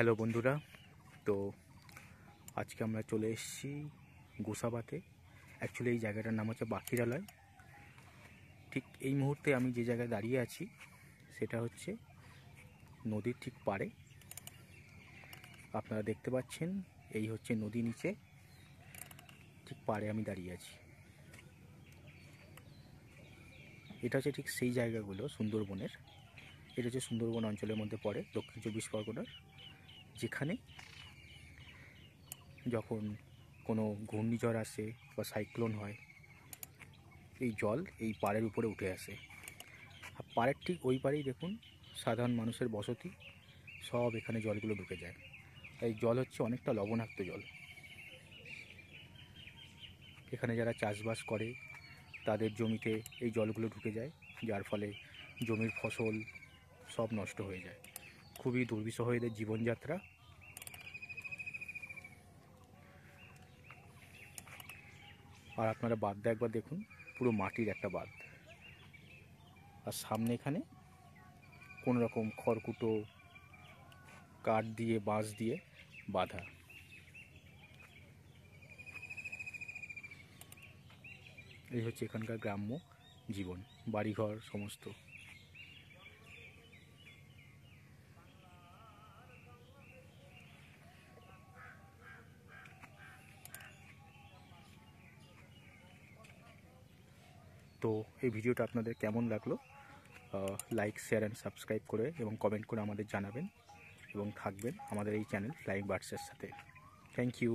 Hello বন্ধুরা, তো আজকে আমরা চলে এসেছি গোসাবাতে। অ্যাকচুয়ালি এই জায়গাটার নাম হচ্ছে বাকিরালয়। ঠিক এই মুহূর্তে আমি যে জায়গায় দাঁড়িয়ে আছি সেটা হচ্ছে নদীর ঠিক পাড়ে। আপনারা দেখতে পাচ্ছেন এই হচ্ছে নদী, নিচে ঠিক পাড়ে আমি দাঁড়িয়ে আছি। এটা হচ্ছে ঠিক সেই জায়গাগুলো সুন্দরবনের। এটা হচ্ছে সুন্দরবন অঞ্চলের মধ্যে পড়ে, দক্ষিণ চব্বিশ পরগনার, যেখানে যখন কোনো ঘূর্ণিঝড় আসে বা সাইক্লোন হয় এই জল এই পাড়ের উপরে উঠে আসে। আর পাড়ের ঠিক ওই পাড়েই দেখুন সাধারণ মানুষের বসতি, সব এখানে জলগুলো ঢুকে যায়। এই জল হচ্ছে অনেকটা লবণাক্ত জল। এখানে যারা চাষবাস করে তাদের জমিতে এই জলগুলো ঢুকে যায়, যার ফলে জমির ফসল সব নষ্ট হয়ে যায়। খুবই দুর্বিষহ এদের জীবনযাত্রা। আর আপনারা বাঁধটা একবার দেখুন, পুরো মাটির একটা বাঁধ। আর সামনে এখানে কোনো রকম খড়কুটো, কাঠ দিয়ে, বাঁশ দিয়ে বাঁধা। এই হচ্ছে এখানকার গ্রাম্য জীবন, বাড়িঘর সমস্ত। তো এই ভিডিওটা আপনাদের কেমন লাগলো লাইক, শেয়ার অ্যান্ড সাবস্ক্রাইব করে এবং কমেন্ট করে আমাদের জানাবেন এবং থাকবেন আমাদের এই চ্যানেল ফ্লাইং বার্ডসের সাথে। Thank you.